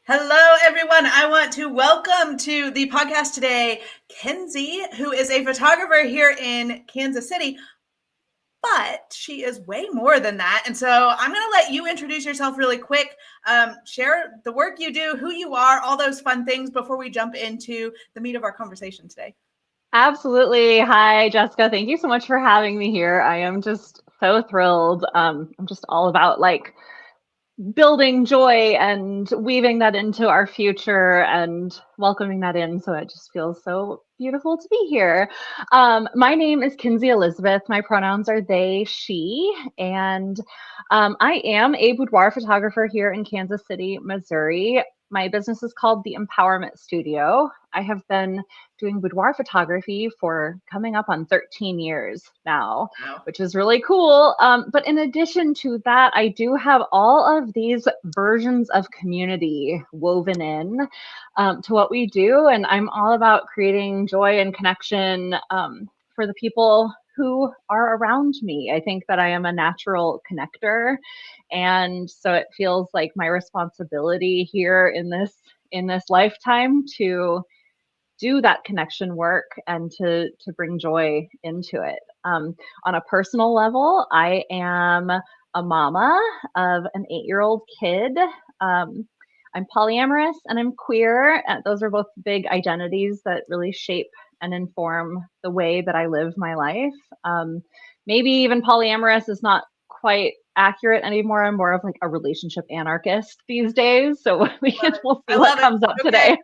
Hello, everyone. I want to welcome to the podcast today, Kenzie, who is a photographer here in Kansas City, but she is way more than that. And so I'm going to let you introduce yourself really quick, share the work you do, who you are, all those fun things before we jump into the meat of our conversation today. Absolutely. Hi, Jessica. Thank you so much for having me here. I am just so thrilled. I'm just all about building joy and weaving that into our future and welcoming that in. So it just feels so beautiful to be here. My name is Kinzie Elizabeth. My pronouns are they, she, and I am a boudoir photographer here in Kansas City, Missouri. My business is called the Empowerment Studio. I have been doing boudoir photography for coming up on 13 years now, Wow. which is really cool. But in addition to that, I do have all of these versions of community woven in to what we do. And I'm all about creating joy and connection for the people who are around me. I think that I am a natural connector. And so it feels like my responsibility here in this lifetime to do that connection work and to bring joy into it. On a personal level, I am a mama of an 8-year-old kid. I'm polyamorous and I'm queer. Those are both big identities that really shape and inform the way that I live my life. Maybe even polyamorous is not quite accurate anymore. I'm more of like a relationship anarchist these days. So we'll see what comes up today.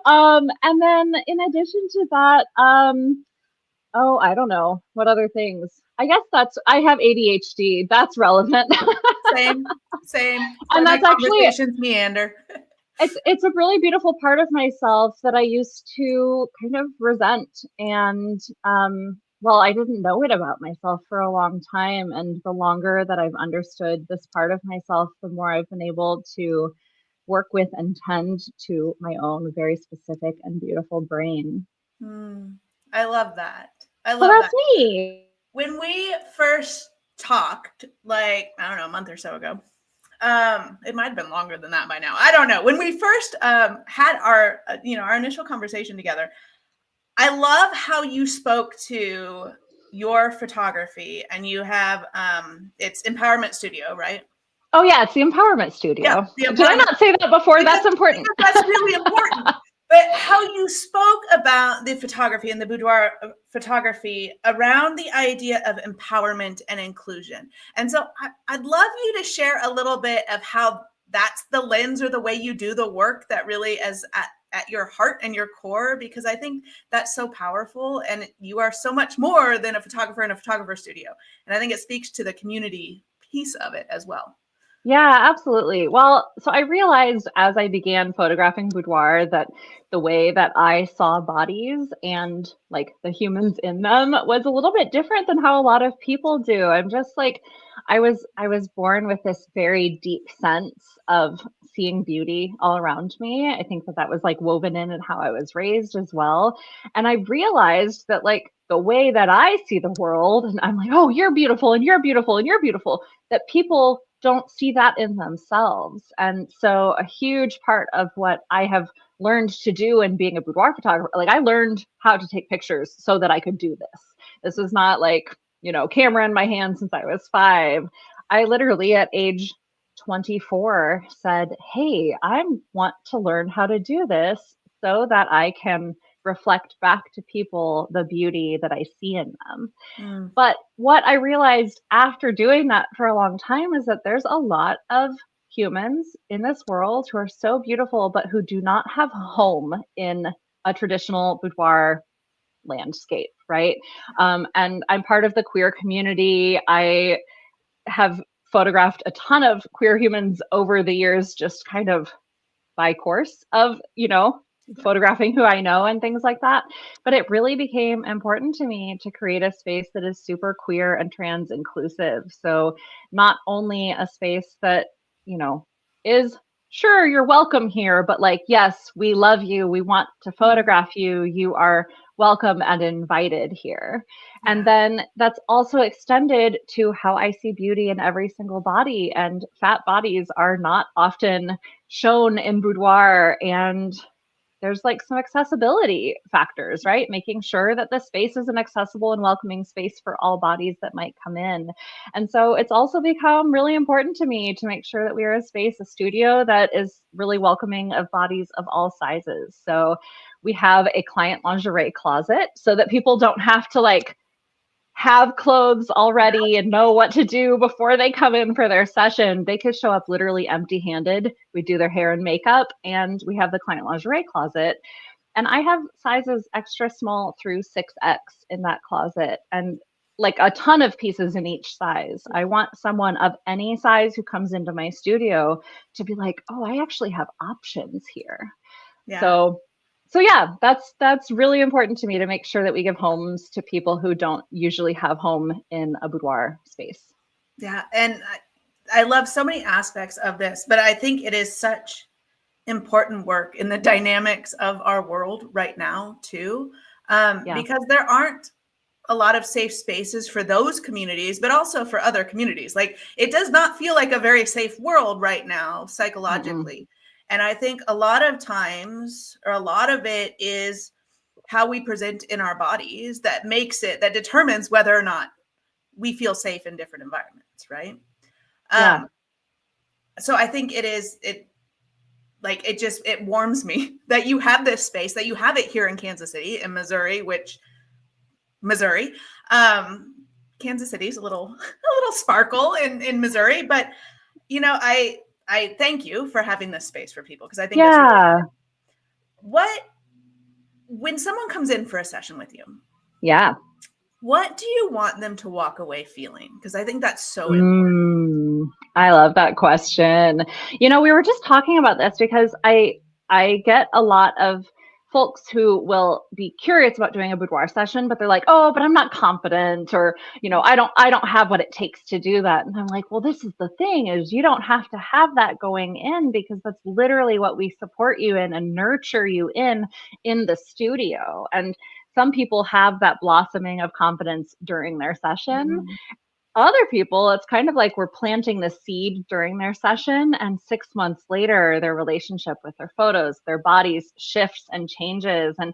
And then in addition to that, I don't know what other things. I guess I have ADHD. That's relevant. Same. And that's actually conversations meander. It's a really beautiful part of myself that I used to kind of resent. And I didn't know it about myself for a long time. And the longer that I've understood this part of myself, the more I've been able to work with and tend to my own very specific and beautiful brain. I love that. That's me. When we first talked, I don't know, a month or so ago, it might have been longer than that by now. I don't know. When we first had our initial conversation together, I love how you spoke to your photography, and you have it's Empowerment Studio, right? Oh yeah, it's the Empowerment Studio. Yeah, Did I not say that before? That's important. That's really important. But how you spoke about the photography and the boudoir photography around the idea of empowerment and inclusion. And so I'd love you to share a little bit of how that's the lens or the way you do the work that really is at your heart and your core, because I think that's so powerful. And you are so much more than a photographer in a photographer studio. And I think it speaks to the community piece of it as well. Yeah, absolutely. Well, so I realized as I began photographing boudoir that the way that I saw bodies and like the humans in them was a little bit different than how a lot of people do. I'm just like I was born with this very deep sense of seeing beauty all around me. I think that was like woven in how I was raised as well. And I realized that like the way that I see the world, and I'm like, oh, you're beautiful and you're beautiful and you're beautiful, that people don't see that in themselves. And so a huge part of what I have learned to do in being a boudoir photographer, like I learned how to take pictures so that I could do this. This was not like, camera in my hand since I was 5. I literally at age 24 said, hey, I want to learn how to do this so that I can reflect back to people the beauty that I see in them. But what I realized after doing that for a long time is that there's a lot of humans in this world who are so beautiful, but who do not have home in a traditional boudoir landscape, right? And I'm part of the queer community. I have photographed a ton of queer humans over the years, just kind of by course of, photographing who I know and things like that. But it really became important to me to create a space that is super queer and trans inclusive. So not only a space that, is sure you're welcome here, but like, yes, we love you. We want to photograph you. You are welcome and invited here. Yeah. And then that's also extended to how I see beauty in every single body. And fat bodies are not often shown in boudoir, and there's like some accessibility factors, right? Making sure that the space is an accessible and welcoming space for all bodies that might come in. And so it's also become really important to me to make sure that we are a space, a studio that is really welcoming of bodies of all sizes. So we have a client lingerie closet so that people don't have to like have clothes already and know what to do before they come in for their session. They could show up literally empty-handed. We do their hair and makeup, and we have the client lingerie closet. And I have sizes extra small through 6X in that closet, and like a ton of pieces in each size. I want someone of any size who comes into my studio to be like, oh, I actually have options here. Yeah. So yeah, that's really important to me, to make sure that we give homes to people who don't usually have home in a boudoir space. Yeah. And I love so many aspects of this, but I think it is such important work in the dynamics of our world right now too, because there aren't a lot of safe spaces for those communities, but also for other communities. Like, it does not feel like a very safe world right now psychologically. And I think a lot of times, or a lot of it is how we present in our bodies that determines whether or not we feel safe in different environments, right? Yeah. So I think it warms me that you have this space, that you have it here in Kansas City, in Missouri, Kansas City's a little sparkle in Missouri, but I thank you for having this space for people, because I think that's really when someone comes in for a session with you, what do you want them to walk away feeling? Because I think that's so important. I love that question. We were just talking about this because I get a lot of folks who will be curious about doing a boudoir session, but they're like, oh, but I'm not confident, or, I don't have what it takes to do that. And I'm like, well, this is the thing, is you don't have to have that going in, because that's literally what we support you in and nurture you in the studio. And some people have that blossoming of confidence during their session. Other people, it's kind of like we're planting the seed during their session, and 6 months later, their relationship with their photos, their bodies shifts and changes. And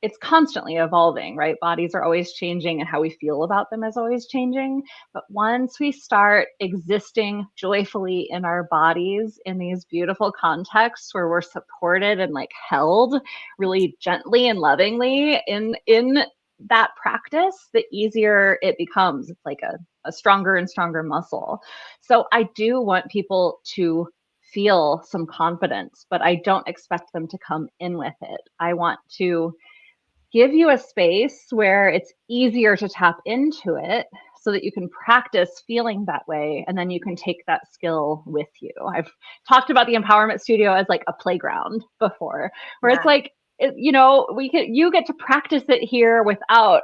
it's constantly evolving, right? Bodies are always changing, and how we feel about them is always changing. But once we start existing joyfully in our bodies in these beautiful contexts where we're supported and like held really gently and lovingly in that practice, the easier it becomes. It's like a stronger and stronger muscle. So I do want people to feel some confidence, but I don't expect them to come in with it. I want to give you a space where it's easier to tap into it, so that you can practice feeling that way, and then you can take that skill with you. I've talked about the empowerment studio as like a playground before, where it's like, you get to practice it here without,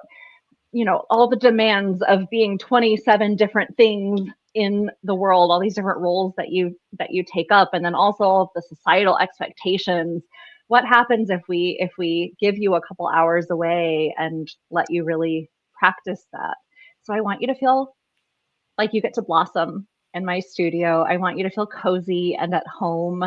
all the demands of being 27 different things in the world, all these different roles that you take up, and then also all of the societal expectations. What happens if we give you a couple hours away and let you really practice that? So I want you to feel like you get to blossom in my studio. I want you to feel cozy and at home.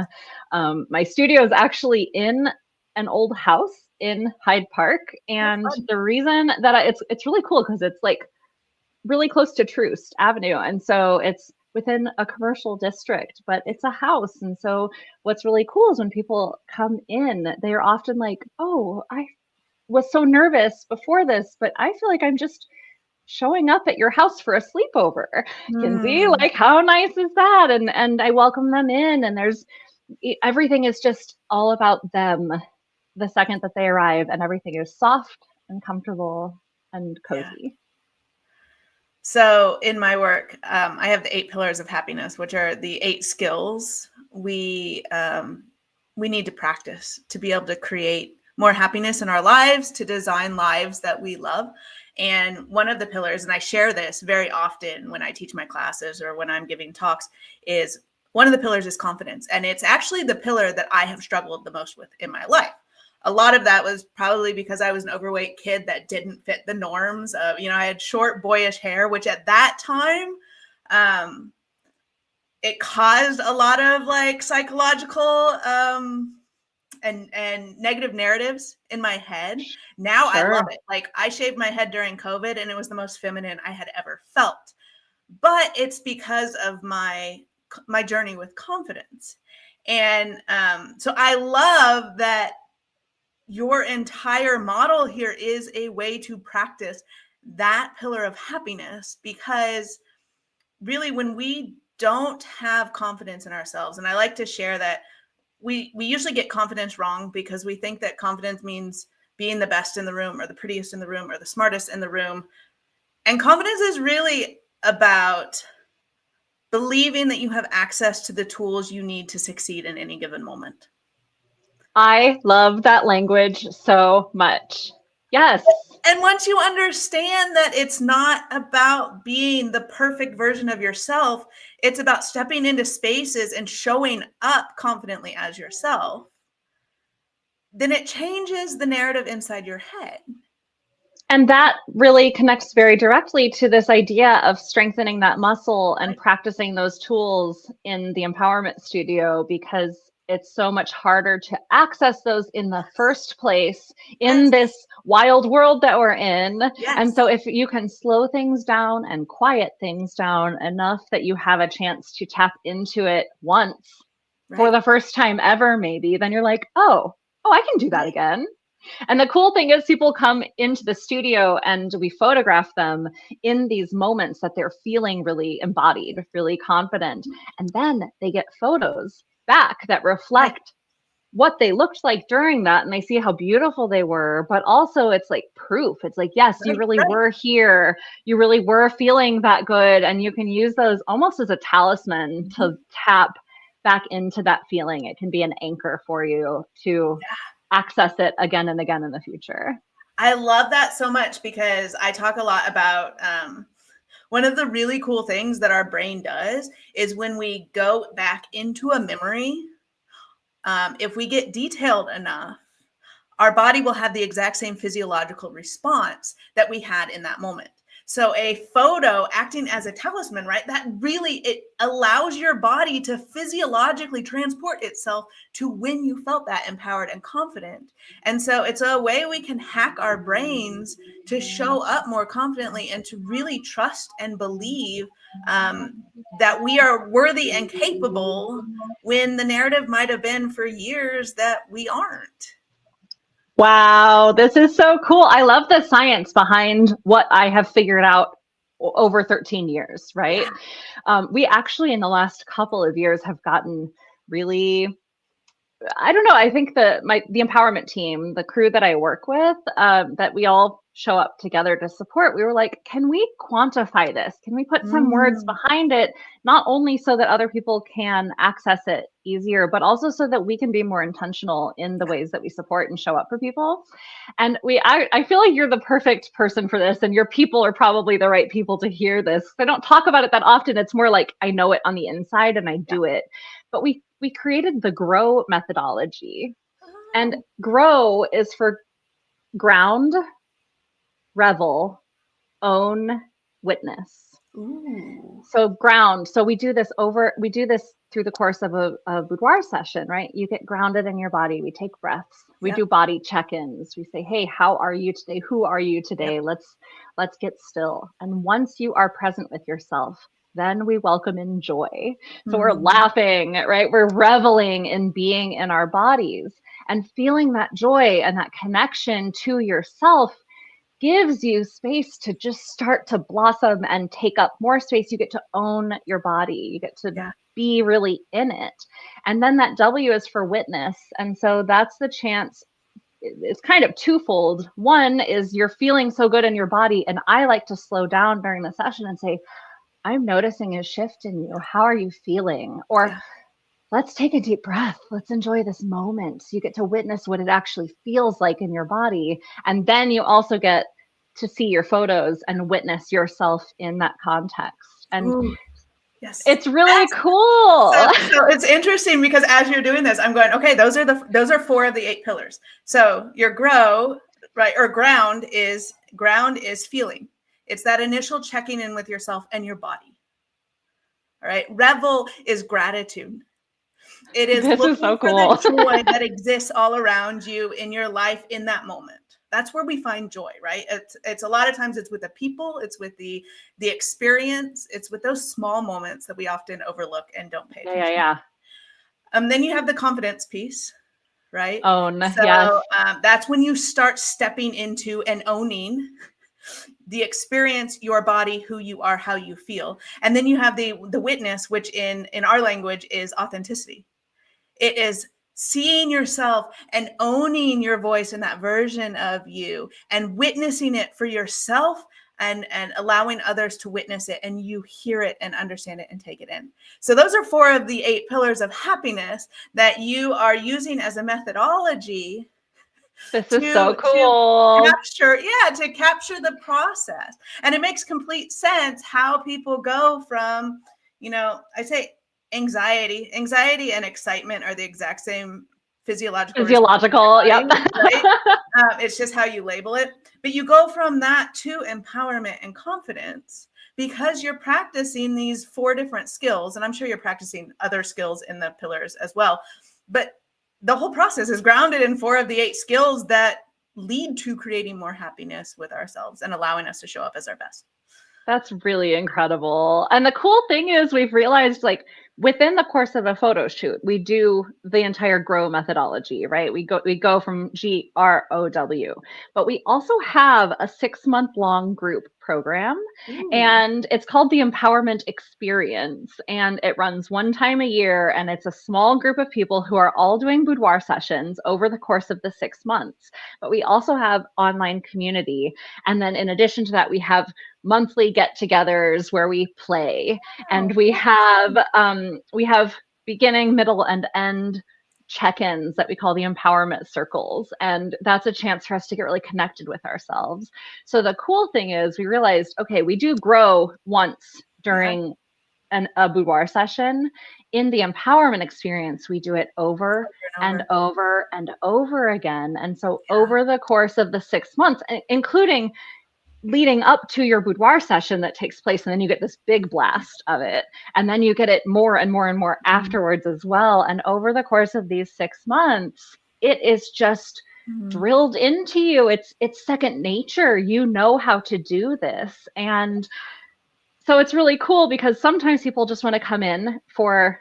My studio is actually in an old house in Hyde Park, and the reason that it's really cool, because it's like really close to Troost Avenue, and so it's within a commercial district, but it's a house. And so what's really cool is when people come in, they're often like, oh, I was so nervous before this, but I feel like I'm just showing up at your house for a sleepover. Kinzie, like, how nice is that? And I welcome them in, and everything is just all about them the second that they arrive, and everything is soft and comfortable and cozy. Yeah. So in my work, I have the 8 pillars of happiness, which are the 8 skills we need to practice to be able to create more happiness in our lives, to design lives that we love. And one of the pillars, and I share this very often when I teach my classes or when I'm giving talks, is one of the pillars is confidence. And it's actually the pillar that I have struggled the most with in my life. a lot of that was probably because I was an overweight kid that didn't fit the norms of, I had short boyish hair, which at that time, it caused a lot of like psychological and negative narratives in my head. Now I love it. Like I shaved my head during COVID and it was the most feminine I had ever felt. But it's because of my journey with confidence. And so I love that your entire model here is a way to practice that pillar of happiness, because really when we don't have confidence in ourselves, and I like to share that we usually get confidence wrong because we think that confidence means being the best in the room or the prettiest in the room or the smartest in the room. And confidence is really about believing that you have access to the tools you need to succeed in any given moment. I love that language so much. Yes. And once you understand that it's not about being the perfect version of yourself, it's about stepping into spaces and showing up confidently as yourself, then it changes the narrative inside your head. And that really connects very directly to this idea of strengthening that muscle and practicing those tools in the empowerment studio, because it's so much harder to access those in the first place in this wild world that we're in. And so if you can slow things down and quiet things down enough that you have a chance to tap into it once for the first time ever, maybe, then you're like, oh, I can do that again. And the cool thing is people come into the studio and we photograph them in these moments that they're feeling really embodied, really confident. And then they get photos back that reflect what they looked like during that. And they see how beautiful they were, but also it's like proof. It's like, yes, you really were here. You really were feeling that good. And you can use those almost as a talisman to tap back into that feeling. It can be an anchor for you to access it again and again in the future. I love that so much, because I talk a lot about one of the really cool things that our brain does is when we go back into a memory, if we get detailed enough, our body will have the exact same physiological response that we had in that moment. So a photo acting as a talisman, right? That really, it allows your body to physiologically transport itself to when you felt that empowered and confident. And so it's a way we can hack our brains to show up more confidently and to really trust and believe that we are worthy and capable, when the narrative might have been for years that we aren't. Wow, this is so cool. I love the science behind what I have figured out over 13 years, right? We actually, in the last couple of years, have gotten really, I don't know, I think the empowerment team, the crew that I work with, that we all show up together to support, we were like, can we quantify this? Can we put some words behind it, not only so that other people can access it easier, but also so that we can be more intentional in the ways that we support and show up for people? And I feel like you're the perfect person for this, and your people are probably the right people to hear this. I don't talk about it that often. It's more like I know it on the inside and I do it. But we created the GROW methodology. And GROW is for ground, revel, own, witness. Ooh. So ground. So we do this through the course of a boudoir session, right? You get grounded in your body. We take breaths. We do body check-ins. We say, hey, how are you today? Who are you today? Let's get still. And once you are present with yourself, then we welcome in joy. So we're laughing, right? We're reveling in being in our bodies, and feeling that joy and that connection to yourself gives you space to just start to blossom and take up more space. You get to own your body. You get to be really in it. And then that W is for witness. And so that's the chance. It's kind of twofold. One is you're feeling so good in your body. And I like to slow down during the session and say, I'm noticing a shift in you. How are you feeling? Or let's take a deep breath. Let's enjoy this moment. So you get to witness what it actually feels like in your body. And then you also get to see your photos and witness yourself in that context. And Yes. It's really cool. So it's interesting because as you're doing this, I'm going, okay, those are 4 of the 8 pillars. So your grow, right, or ground is feeling. It's that initial checking in with yourself and your body. All right. Revel is gratitude. It is This is looking so for the cool. joy that exists all around you in your life in that moment. That's where we find joy, right? It's a lot of times it's with the people, it's with the experience, it's with those small moments that we often overlook and don't pay attention. Yeah. Then you have the confidence piece, right? Yes. So that's when you start stepping into and owning the experience, your body, who you are, how you feel. And then you have the witness, which in our language is authenticity. It is seeing yourself and owning your voice in that version of you and witnessing it for yourself and allowing others to witness it, and you hear it and understand it and take it in. So those are 4 of the 8 pillars of happiness that you are using as a methodology This is so to cool. capture the process. And it makes complete sense how people go from, I say anxiety and excitement are the exact same physiological response in your Yep. body, right? It's just how you label it. But you go from that to empowerment and confidence because you're practicing these 4 different skills. And I'm sure you're practicing other skills in the pillars as well. But the whole process is grounded in 4 of the 8 skills that lead to creating more happiness with ourselves and allowing us to show up as our best. That's really incredible. And the cool thing is we've realized like within the course of a photo shoot, we do the entire grow methodology, right? We go from GROW, but we also have a 6-month long group program. Ooh. And it's called the Empowerment Experience. And it runs 1 time a year. And it's a small group of people who are all doing boudoir sessions over the course of the 6 months. But we also have online community. And then in addition to that, we have monthly get-togethers where we play, and we have beginning, middle, and end check-ins that we call the empowerment circles, and that's a chance for us to get really connected with ourselves. So the cool thing is we realized, okay, we do grow once during a boudoir session. In the empowerment experience, we do it over and over and over again. And so over the course of the 6 months, including leading up to your boudoir session that takes place, and then you get this big blast of it, and then you get it more and more and more afterwards as well. And over the course of these 6 months, it is just drilled into you. It's second nature. You know how to do this. And so it's really cool because sometimes people just want to come in for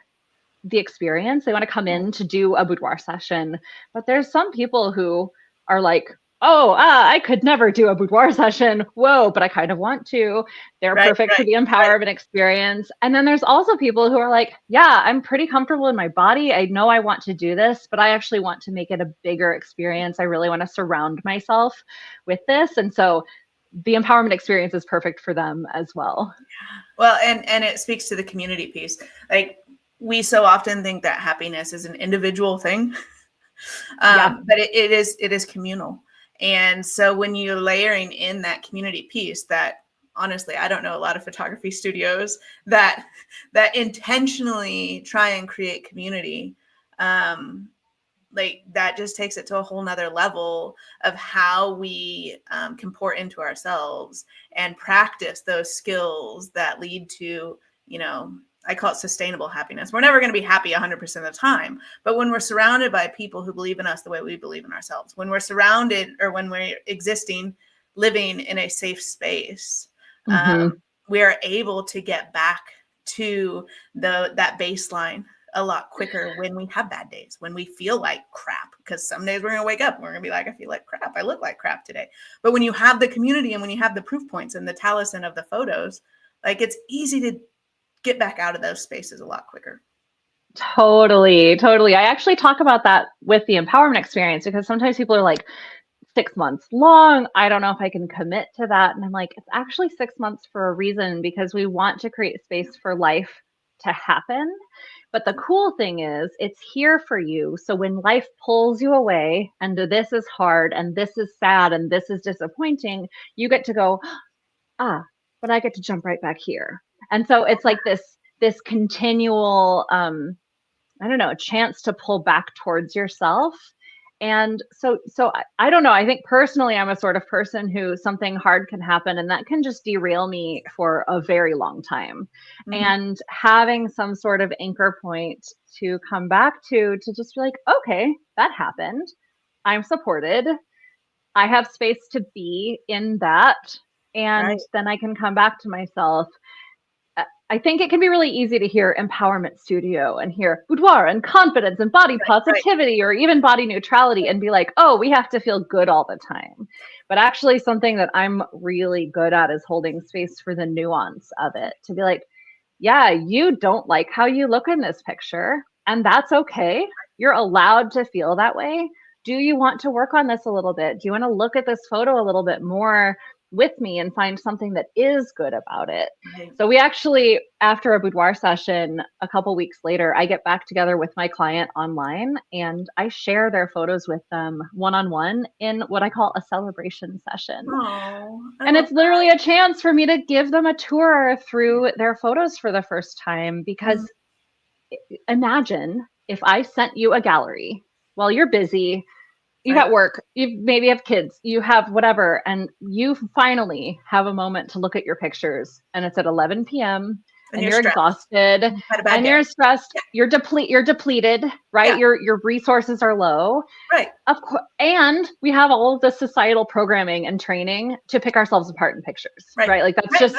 the experience. They want to come in to do a boudoir session, but there's some people who are like, oh, I could never do a boudoir session. Whoa, but I kind of want to. They're perfect for the empowerment experience. And then there's also people who are like, yeah, I'm pretty comfortable in my body. I know I want to do this, but I actually want to make it a bigger experience. I really want to surround myself with this. And so the empowerment experience is perfect for them as well. Well, and it speaks to the community piece. Like, we so often think that happiness is an individual thing, but it is communal. And so when you're layering in that community piece, that honestly, I don't know a lot of photography studios that intentionally try and create community. Like, that just takes it to a whole nother level of how we can pour into ourselves and practice those skills that lead to, I call it sustainable happiness. We're never going to be happy 100% of the time, but when we're surrounded by people who believe in us the way we believe in ourselves, when we're surrounded or when we're living in a safe space, we are able to get back to that baseline a lot quicker when we have bad days, when we feel like crap, because some days we're going to wake up and we're going to be like, I feel like crap. I look like crap today. But when you have the community and when you have the proof points and the talisman of the photos, like, it's easy to get back out of those spaces a lot quicker. Totally. I actually talk about that with the empowerment experience because sometimes people are like, 6 months long, I don't know if I can commit to that. And I'm like, it's actually 6 months for a reason, because we want to create space for life to happen. But the cool thing is it's here for you. So when life pulls you away and this is hard and this is sad and this is disappointing, you get to go, but I get to jump right back here. And so it's like this this continual, I don't know, chance to pull back towards yourself. And so I don't know. I think personally, I'm a sort of person who something hard can happen and that can just derail me for a very long time. Mm-hmm. And having some sort of anchor point to come back to just be like, okay, that happened. I'm supported. I have space to be in that. And Right. then I can come back to myself. I think it can be really easy to hear empowerment studio and hear boudoir and confidence and body positivity or even body neutrality and be like, oh, we have to feel good all the time. But actually something that I'm really good at is holding space for the nuance of it, to be like, yeah, you don't like how you look in this picture, and that's okay. You're allowed to feel that way. Do you want to work on this a little bit? Do you want to look at this photo a little bit more with me and find something that is good about it? Right. So we actually, after a boudoir session, a couple weeks later, I get back together with my client online and I share their photos with them one-on-one in what I call a celebration session. Oh, and it's literally a chance for me to give them a tour through their photos for the first time, because imagine if I sent you a gallery while you're busy, you got work, you maybe have kids, you have whatever, and you finally have a moment to look at your pictures and it's at 11 p.m. and you're exhausted and you're stressed, you're depleted, right? Your resources are low. Right. Of course. And we have all of the societal programming and training to pick ourselves apart in pictures, right? Like that's just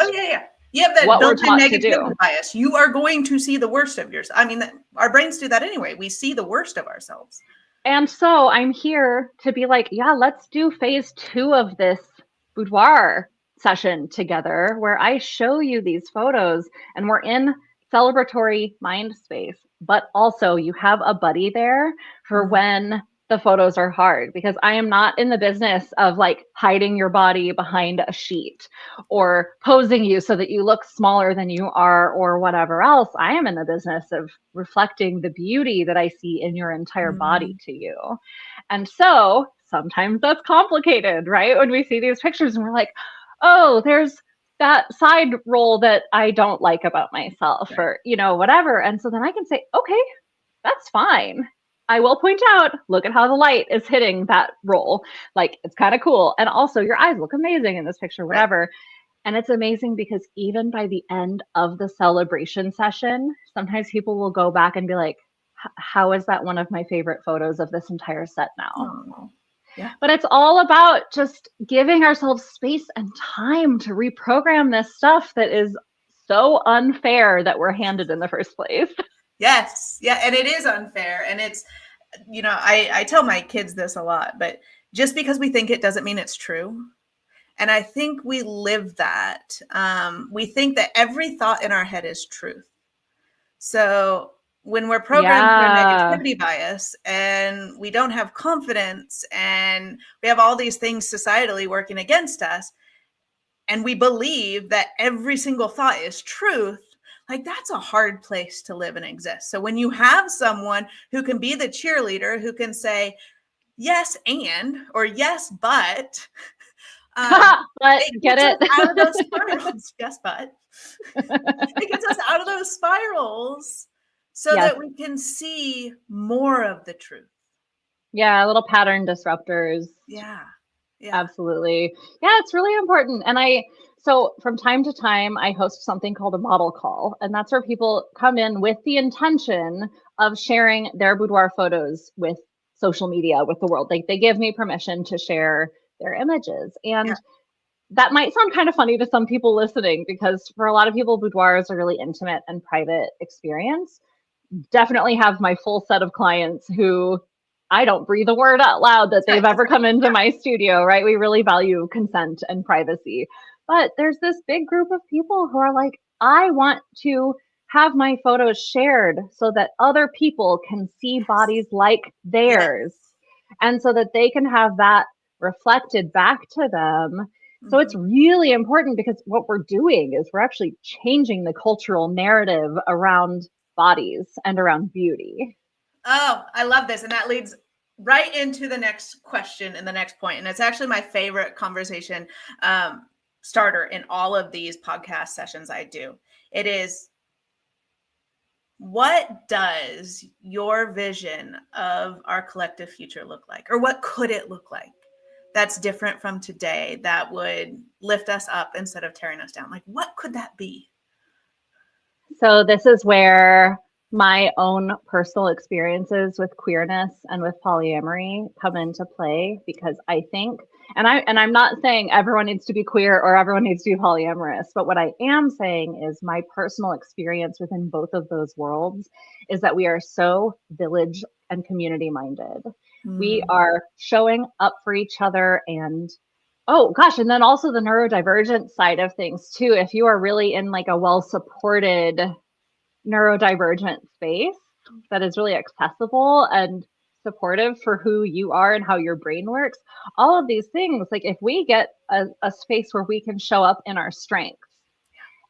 you have that what we're built-in taught to do. negativity bias. You are going to see the worst of yourself. I mean, our brains do that anyway. We see the worst of ourselves. And so I'm here to be like, yeah, let's do phase 2 of this boudoir session together, where I show you these photos and we're in celebratory mind space, but also you have a buddy there for when the photos are hard, because I am not in the business of like hiding your body behind a sheet or posing you so that you look smaller than you are or whatever else. I am in the business of reflecting the beauty that I see in your entire body to you. And so sometimes that's complicated, right? When we see these pictures and we're like, oh, there's that side roll that I don't like about myself, or, you know, whatever. And so then I can say, okay, that's fine. I will point out, look at how the light is hitting that roll. Like, it's kind of cool. And also your eyes look amazing in this picture, whatever. And it's amazing because even by the end of the celebration session, sometimes people will go back and be like, how is that one of my favorite photos of this entire set now? Oh, yeah. But it's all about just giving ourselves space and time to reprogram this stuff that is so unfair that we're handed in the first place. Yes. Yeah. And it is unfair. And it's, you know, I tell my kids this a lot, but just because we think it doesn't mean it's true. And I think we live that. We think that every thought in our head is truth. So when we're programmed for negativity bias and we don't have confidence and we have all these things societally working against us, and we believe that every single thought is truth, like that's a hard place to live and exist. So when you have someone who can be the cheerleader, who can say, yes, or yes, but, it gets us out of those spirals. Yes, but it gets us out of those spirals so that we can see more of the truth. Yeah, little pattern disruptors. Yeah. Absolutely. Yeah, it's really important. And so from time to time, I host something called a model call. And that's where people come in with the intention of sharing their boudoir photos with social media, with the world. They give me permission to share their images. And that might sound kind of funny to some people listening, because for a lot of people, boudoir is a really intimate and private experience. Definitely have my full set of clients who I don't breathe a word out loud that they've ever come into my studio, right? We really value consent and privacy. But there's this big group of people who are like, I want to have my photos shared so that other people can see bodies like theirs, and so that they can have that reflected back to them. So it's really important, because what we're doing is we're actually changing the cultural narrative around bodies and around beauty. Oh, I love this. And that leads right into the next question and the next point. And it's actually my favorite conversation starter in all of these podcast sessions I do. It is, what does your vision of our collective future look like? Or what could it look like that's different from today that would lift us up instead of tearing us down? Like, what could that be? So this is where my own personal experiences with queerness and with polyamory come into play, because I think, and I'm not saying everyone needs to be queer or everyone needs to be polyamorous, but what I am saying is my personal experience within both of those worlds is that we are so village and community minded. We are showing up for each other, and oh gosh, and then also the neurodivergent side of things too. If you are really in like a well-supported neurodivergent space that is really accessible and supportive for who you are and how your brain works, all of these things, like if we get a space where we can show up in our strengths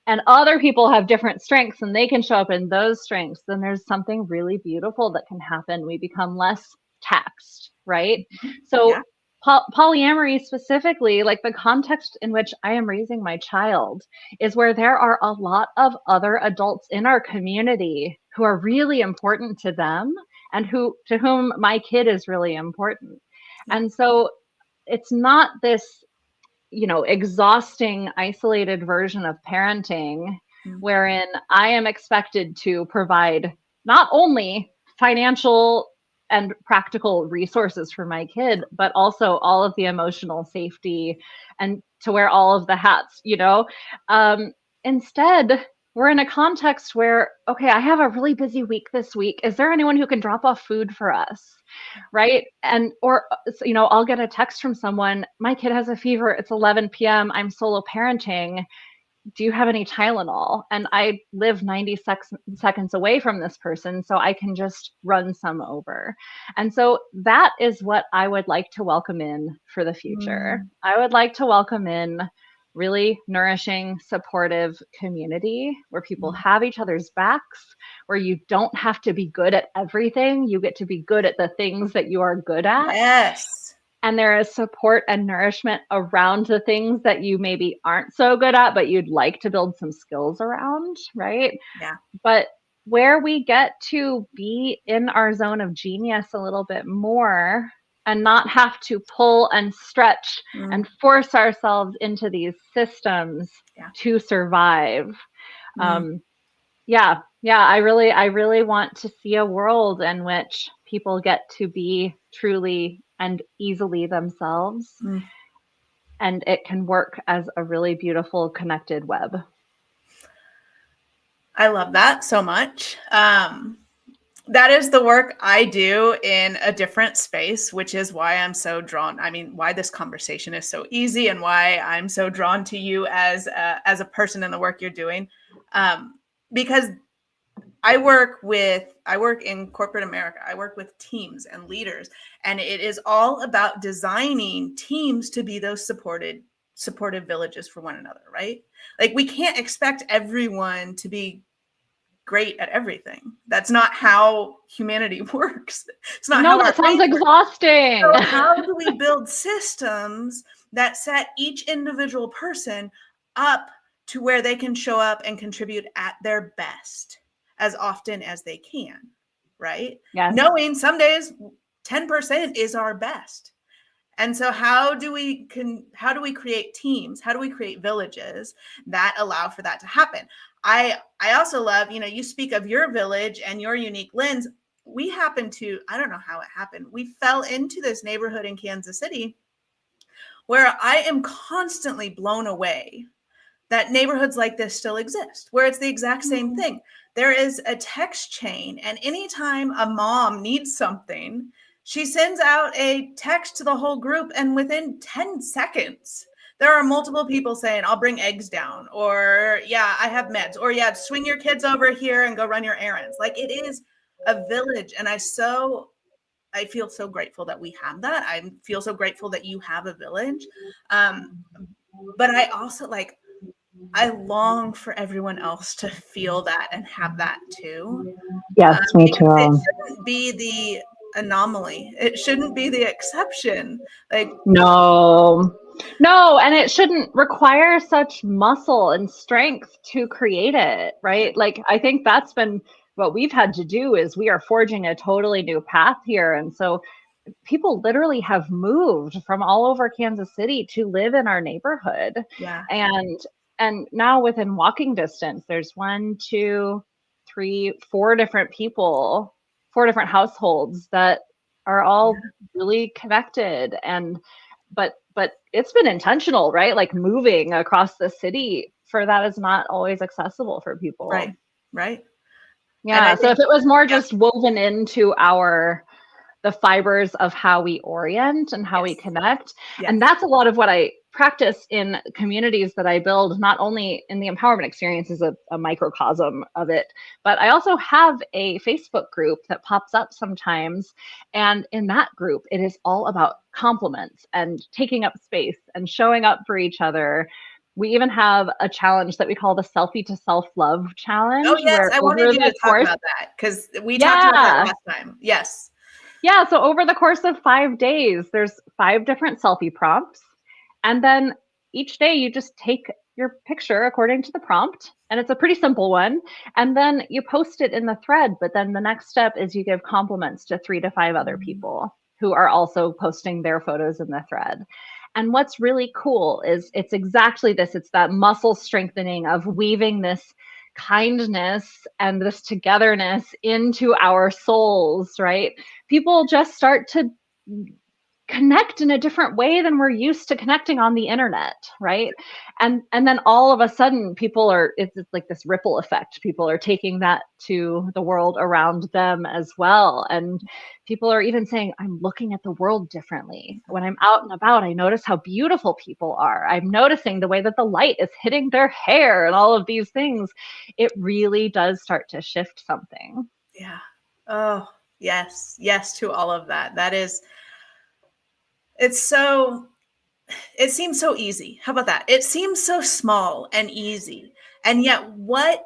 and other people have different strengths and they can show up in those strengths, then there's something really beautiful that can happen. We become less taxed, right? So Yeah. polyamory specifically, like the context in which I am raising my child, is where there are a lot of other adults in our community who are really important to them and to whom my kid is really important. Yeah. And so it's not this, exhausting, isolated version of parenting wherein I am expected to provide not only financial and practical resources for my kid, but also all of the emotional safety and to wear all of the hats, Instead, we're in a context where, okay, I have a really busy week this week. Is there anyone who can drop off food for us? Right. Or I'll get a text from someone, my kid has a fever. It's 11 p.m. I'm solo parenting. Do you have any Tylenol? And I live 90 seconds away from this person, so I can just run some over. And so that is what I would like to welcome in for the future. I would like to welcome in really nourishing, supportive community where people have each other's backs, where you don't have to be good at everything. You get to be good at the things that you are good at. Yes. And there is support and nourishment around the things that you maybe aren't so good at, but you'd like to build some skills around, right? Yeah. But where we get to be in our zone of genius a little bit more and not have to pull and stretch and force ourselves into these systems to survive. I really want to see a world in which people get to be truly and easily themselves, and it can work as a really beautiful connected web. I love that so much. That is the work I do in a different space, which is why I'm so drawn. I mean, why this conversation is so easy and why I'm so drawn to you as a person in the work you're doing. Because I work in corporate America. I work with teams and leaders, and it is all about designing teams to be those supportive villages for one another, right? Like we can't expect everyone to be great at everything. That's not how humanity works. It's not how that sounds exhausting. So how do we build systems that set each individual person up to where they can show up and contribute at their best as often as they can, right? Yes. Knowing some days 10% is our best. And so how do we create teams? How do we create villages that allow for that to happen? I also love, you speak of your village and your unique lens. We happen to, I don't know how it happened. We fell into this neighborhood in Kansas City where I am constantly blown away that neighborhoods like this still exist, where it's the exact same thing. There is a text chain, and anytime a mom needs something, she sends out a text to the whole group, and within 10 seconds, there are multiple people saying, I'll bring eggs down, or yeah, I have meds, or yeah, swing your kids over here and go run your errands. Like it is a village. And I feel so grateful that we have that. I feel so grateful that you have a village. But I also I long for everyone else to feel that and have that too. Yes, me too. It shouldn't be the anomaly. It shouldn't be the exception. No, and it shouldn't require such muscle and strength to create it, right? Like I think that's been what we've had to do is we are forging a totally new path here. And so people literally have moved from all over Kansas City to live in our neighborhood. Yeah. And now within walking distance, there's 1, 2, 3, 4 different people, 4 different households that are all really connected. And but it's been intentional, right? Like moving across the city for that is not always accessible for people. Right. And Yeah. I So think, if it was more yeah, just woven into the fibers of how we orient and how we yes, connect. yes. And that's a lot of what I practice in communities that I build, not only in the empowerment experience is a microcosm of it, but I also have a Facebook group that pops up sometimes. And in that group, it is all about compliments and taking up space and showing up for each other. We even have a challenge that we call the selfie to self-love Oh, challenge, yes. where I over wanted you the to talk course, about that because we talked about that yeah, last time. Yes. yeah, so over the course of 5 days, there's 5 different selfie prompts. And then each day you just take your picture according to the prompt, and it's a pretty simple one. And then you post it in the thread. But then the next step is you give compliments to 3 to 5 other people who are also posting their photos in the thread. And what's really cool is it's exactly this, it's that muscle strengthening of weaving this kindness and this togetherness into our souls, right? People just start to connect in a different way than we're used to connecting on the internet, right? And then all of a sudden people are, it's like this ripple effect. People are taking that to the world around them as well. And people are even saying, I'm looking at the world differently. When I'm out and about, I notice how beautiful people are. I'm noticing the way that the light is hitting their hair and all of these things. It really does start to shift something. Yeah. Oh, yes. Yes to all of that. That is, it's so, it seems so easy. How about that? It seems so small and easy. And yet what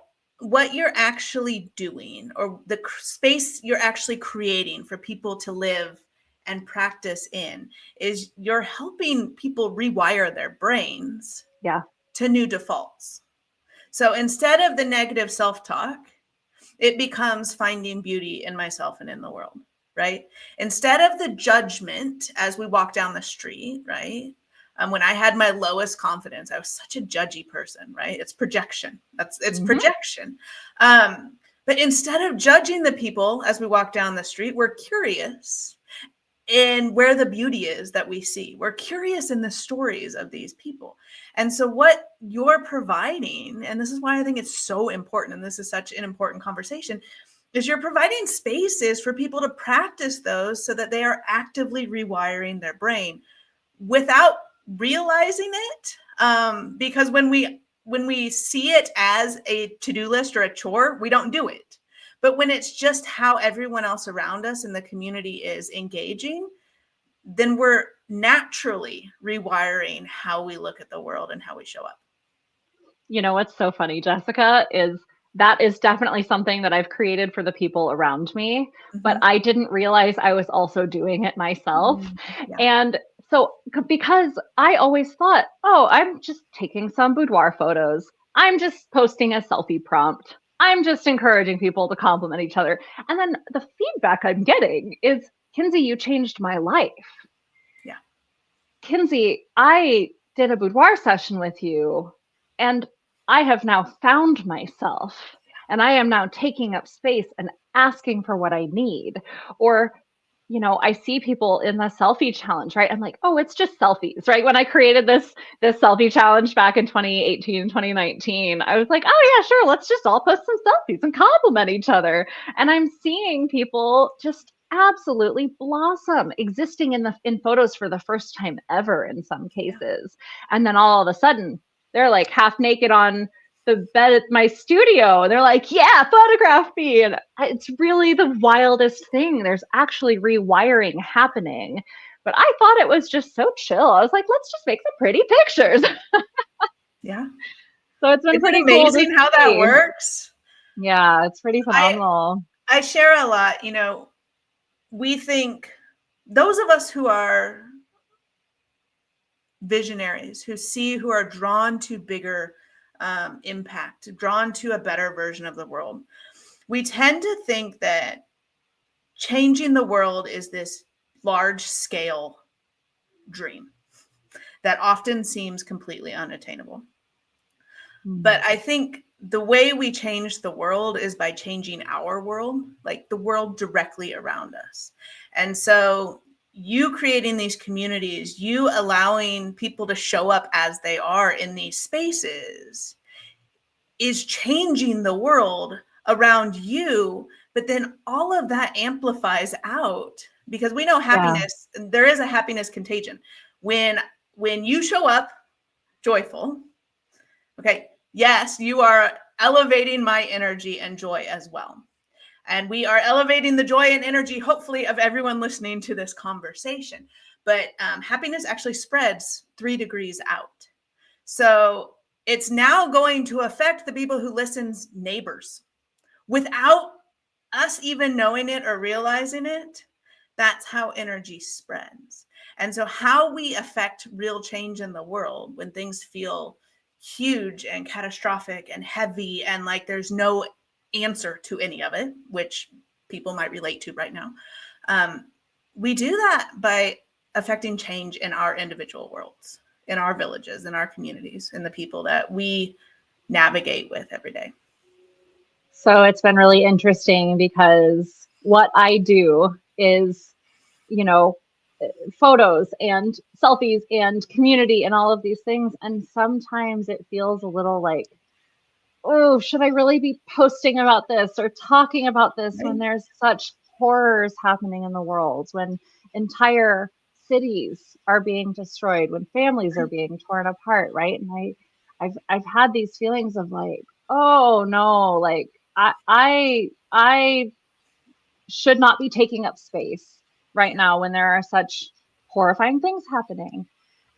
you're actually doing, or the space you're actually creating for people to live and practice in, is you're helping people rewire their brains Yeah. to new defaults. So instead of the negative self-talk, it becomes finding beauty in myself and in the world, right? Instead of the judgment as we walk down the street, right? When I had my lowest confidence, I was such a judgy person, right? It's projection. It's projection. But instead of judging the people as we walk down the street, we're curious in where the beauty is that we see. We're curious in the stories of these people. And so what you're providing, and this is why I think it's so important, and this is such an important conversation, is you're providing spaces for people to practice those so that they are actively rewiring their brain without realizing it. Because when we see it as a to-do list or a chore, we don't do it. But when it's just how everyone else around us in the community is engaging, then we're naturally rewiring how we look at the world and how we show up. You know what's so funny, Jessica, is that is definitely something that I've created for the people around me, but I didn't realize I was also doing it myself. Yeah. And so, because I always thought, oh, I'm just taking some boudoir photos, I'm just posting a selfie prompt, I'm just encouraging people to compliment each other. And then the feedback I'm getting is, Kinzie, you changed my life. Yeah. Kinzie, I did a boudoir session with you, and I have now found myself, and I am now taking up space and asking for what I need. Or, I see people in the selfie challenge, right? I'm like, oh, it's just selfies, right? When I created this selfie challenge back in 2018, 2019, I was like, oh yeah, sure, let's just all post some selfies and compliment each other. And I'm seeing people just absolutely blossom, existing in photos for the first time ever in some cases. And then all of a sudden, they're like half naked on the bed at my studio, and they're like, yeah, photograph me. And it's really the wildest thing. There's actually rewiring happening. But I thought it was just so chill. I was like, let's just make some pretty pictures. Yeah. So it's been Isn't it pretty cool to amazing how that see. works? Yeah, it's pretty phenomenal. I share a lot, we think, those of us who are visionaries, who are drawn to bigger impact, drawn to a better version of the world, we tend to think that changing the world is this large scale dream that often seems completely unattainable. But I think the way we change the world is by changing our world, like the world directly around us. And so you creating these communities, you allowing people to show up as they are in these spaces is changing the world around you. But then all of that amplifies out, because we know happiness, there is a happiness contagion. When you show up joyful, okay, yes, you are elevating my energy and joy as well. And we are elevating the joy and energy, hopefully, of everyone listening to this conversation. But happiness actually spreads 3 degrees out. So it's now going to affect the people who listen's neighbors without us even knowing it or realizing it. That's how energy spreads. And so how we affect real change in the world when things feel huge and catastrophic and heavy and like there's no answer to any of it, which people might relate to right now. We do that by affecting change in our individual worlds, in our villages, in our communities, in the people that we navigate with every day. So it's been really interesting because what I do is, photos and selfies and community and all of these things. And sometimes it feels a little like, oh, should I really be posting about this or talking about this when there's such horrors happening in the world, when entire cities are being destroyed, when families are being torn apart, right? And I've had these feelings of like, oh no, like I should not be taking up space right now when there are such horrifying things happening.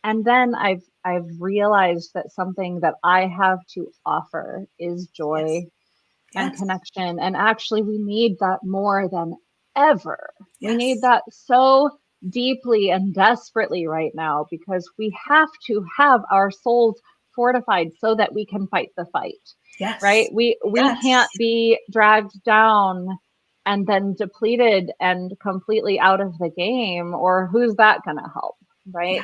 And then I've realized that something that I have to offer is joy and connection. And actually we need that more than ever. We need that so deeply and desperately right now, because we have to have our souls fortified so that we can fight the fight. Right? We can't be dragged down and then depleted and completely out of the game, or who's that going to help, right?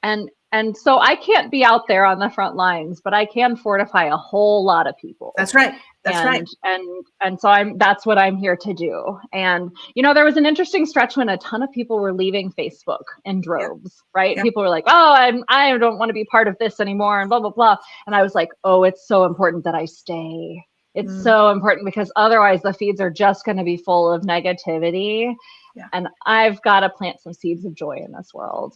And so I can't be out there on the front lines, but I can fortify a whole lot of people. That's right. That's right. And so that's what I'm here to do. And there was an interesting stretch when a ton of people were leaving Facebook in droves, right? People were like, "Oh, I don't want to be part of this anymore," and blah blah blah. And I was like, "Oh, it's so important that I stay. It's so important, because otherwise the feeds are just going to be full of negativity." And I've got to plant some seeds of joy in this world.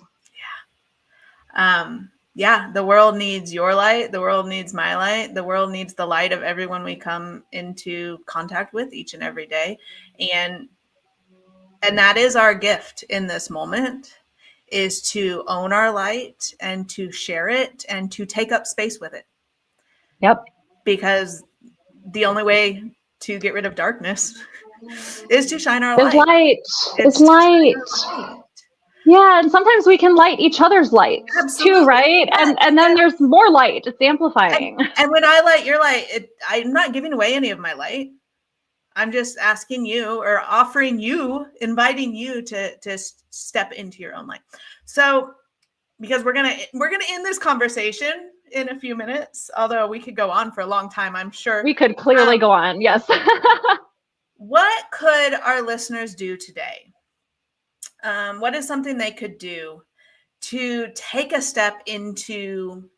The world needs your light. The world needs my light. The world needs the light of everyone we come into contact with each and every day. And that is our gift in this moment, is to own our light and to share it and to take up space with it. Yep. Because the only way to get rid of darkness is to shine our light. It's light. Yeah, and sometimes we can light each other's light too, right? And then there's more light. It's amplifying. And when I light your light, I'm not giving away any of my light. I'm just asking you, or offering you, inviting you to step into your own light. So, because we're gonna end this conversation in a few minutes, although we could go on for a long time, I'm sure. We could clearly go on. Yes. What could our listeners do today? What is something they could do to take a step into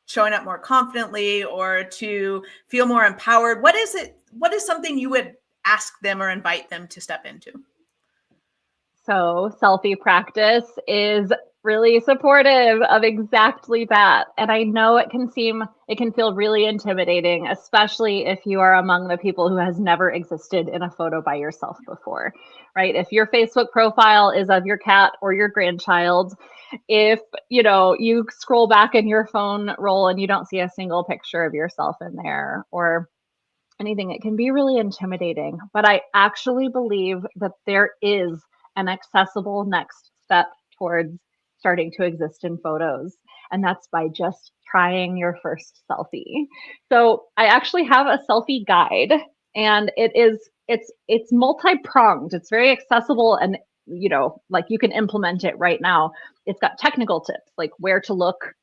showing up more confidently, or to feel more empowered? What is it? What is something you would ask them or invite them to step into? So selfie practice is really supportive of exactly that. And I know it can feel really intimidating, especially if you are among the people who has never existed in a photo by yourself before, right? If your Facebook profile is of your cat or your grandchild, if you scroll back in your phone roll and you don't see a single picture of yourself in there or anything, it can be really intimidating. But I actually believe that there is an accessible next step towards starting to exist in photos. And that's by just trying your first selfie. So I actually have a selfie guide And it's multi-pronged. It's very accessible, and like you can implement it right now. It's got technical tips like where to look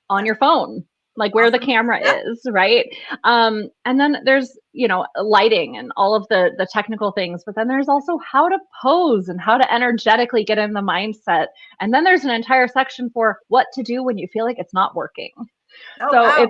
on your phone, like where the Awesome. camera Yeah. is, right? And then there's, lighting and all of the technical things, but then there's also how to pose and how to energetically get in the mindset. And then there's an entire section for what to do when you feel like it's not working. Oh, So wow. Yeah.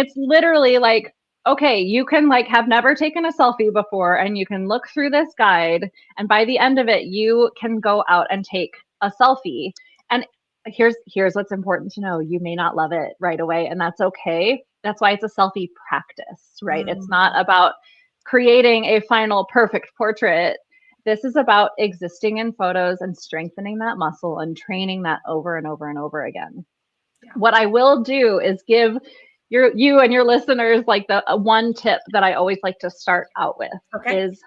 it's literally like, okay, you can like have never taken a selfie before and you can look through this guide, and by the end of it, you can go out and take a selfie. And here's what's important to know. You may not love it right away, and that's okay. That's why it's a selfie practice, right? It's not about creating a final perfect portrait. This is about existing in photos and strengthening that muscle and training that over and over and over again. Yeah. What I will do is give you and your listeners like the one tip that I always like to start out with. Okay. Is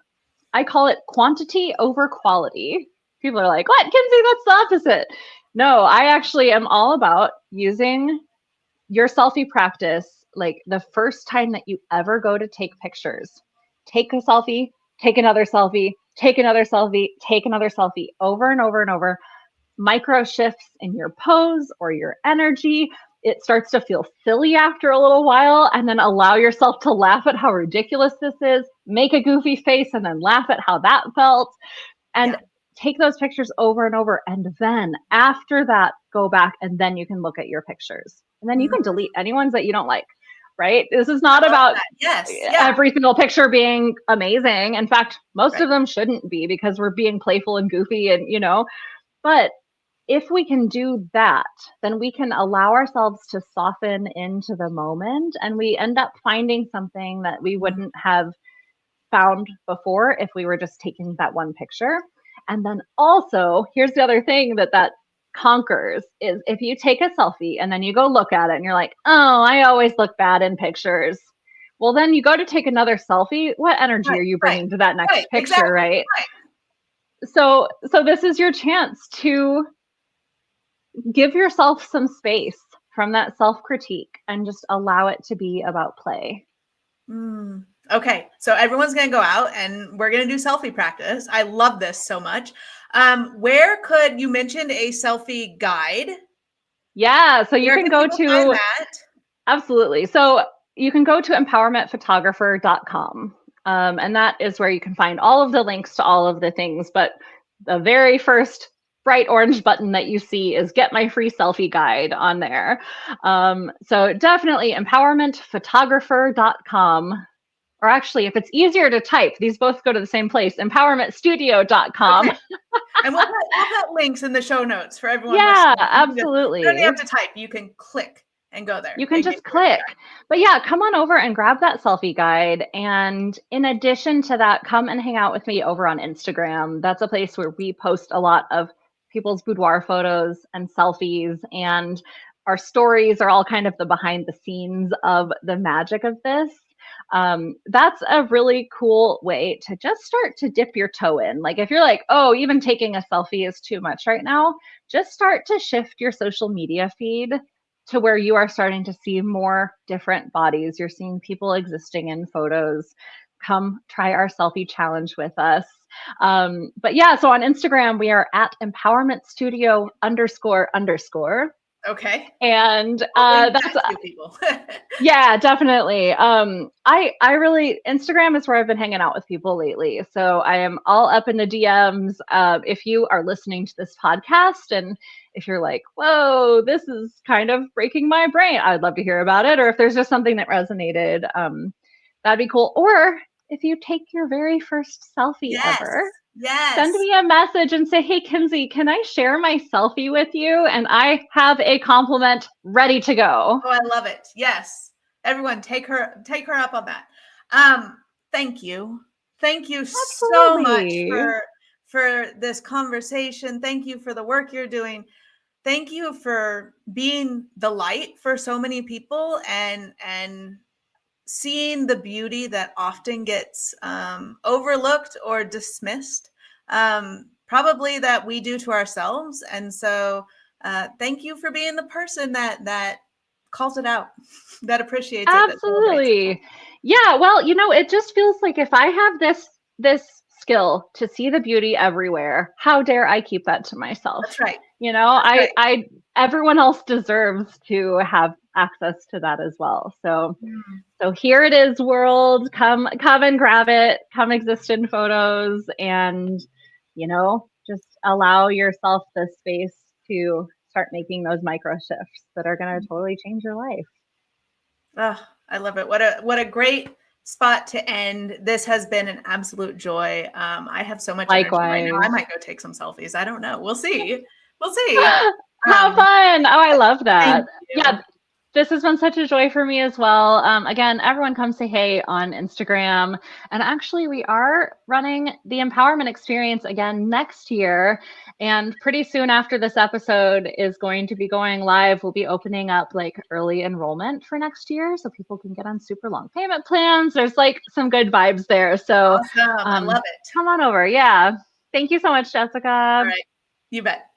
I call it quantity over quality. People are like, what, Kinzie, that's the opposite. No, I actually am all about using your selfie practice. Like the first time that you ever go to take pictures, take a selfie, take another selfie, take another selfie, take another selfie, over and over and over. Micro shifts in your pose or your energy. It starts to feel silly after a little while, and then allow yourself to laugh at how ridiculous this is, make a goofy face, and then laugh at how that felt. And take those pictures over and over. And then after that, go back, and then you can look at your pictures. And then you can delete any ones that you don't like, right? This is not about every single picture being amazing. In fact, most of them shouldn't be, because we're being playful and goofy and, but if we can do that, then we can allow ourselves to soften into the moment, and we end up finding something that we wouldn't have found before if we were just taking that one picture. And then also, here's the other thing that conquers is if you take a selfie and then you go look at it and you're like, oh, I always look bad in pictures. Well, then you go to take another selfie. What energy are you bringing to that next picture, exactly, right? So this is your chance to give yourself some space from that self-critique and just allow it to be about play. Okay, so everyone's going to go out and we're going to do selfie practice. I love this so much. Where could you mentioned a selfie guide? Yeah, so you can go to find that? Absolutely. So you can go to empowermentphotographer.com. And that is where you can find all of the links to all of the things. But the very first bright orange button that you see is get my free selfie guide on there. So definitely empowermentphotographer.com. Or actually, if it's easier to type, these both go to the same place, empowermentstudio.com. Okay. And we'll put links in the show notes for everyone. Yeah, absolutely. You don't have to type. You can click and go there. You can just click. But yeah, come on over and grab that selfie guide. And in addition to that, come and hang out with me over on Instagram. That's a place where we post a lot of people's boudoir photos and selfies, and our stories are all kind of the behind the scenes of the magic of this. That's a really cool way to just start to dip your toe in. Like if you're like, oh, even taking a selfie is too much right now, just start to shift your social media feed to where you are starting to see more different bodies. You're seeing people existing in photos. Come try our selfie challenge with us. But yeah, so on Instagram, we are at empowermentstudio__. Okay. And that's people. Yeah, definitely. I really, Instagram is where I've been hanging out with people lately. So I am all up in the DMs. If you are listening to this podcast and if you're like, whoa, this is kind of breaking my brain, I'd love to hear about it. Or if there's just something that resonated, that'd be cool. Or if you take your very first selfie ever, send me a message and say, hey, Kinzie, can I share my selfie with you? And I have a compliment ready to go. Oh, I love it. Yes. Everyone take her up on that. Thank you. Thank you so much for this conversation. Thank you for the work you're doing. Thank you for being the light for so many people and seeing the beauty that often gets overlooked or dismissed, probably that we do to ourselves. And so thank you for being the person that calls it out, that appreciates it, that celebrates it. Absolutely. Yeah, well, it just feels like if I have this skill to see the beauty everywhere, how dare I keep that to myself? That's right. I right. I everyone else deserves to have access to that as well. So so here it is, world. Come and grab it. Come exist in photos, and just allow yourself the space to start making those micro shifts that are going to totally change your life. Oh, I love it. What a great spot to end. This has been an absolute joy. I have so much energy right now. I might go take some selfies. I don't know. We'll see. We'll see. How fun. Oh, I love that. Thank you. Yeah. This has been such a joy for me as well. Again, everyone come say hey on Instagram. And actually, we are running the empowerment experience again next year. And pretty soon after this episode is going to be going live, we'll be opening up like early enrollment for next year so people can get on super long payment plans. There's like some good vibes there. So Awesome. I love it. come on over. Yeah. Thank you so much, Jessica. All right. You bet.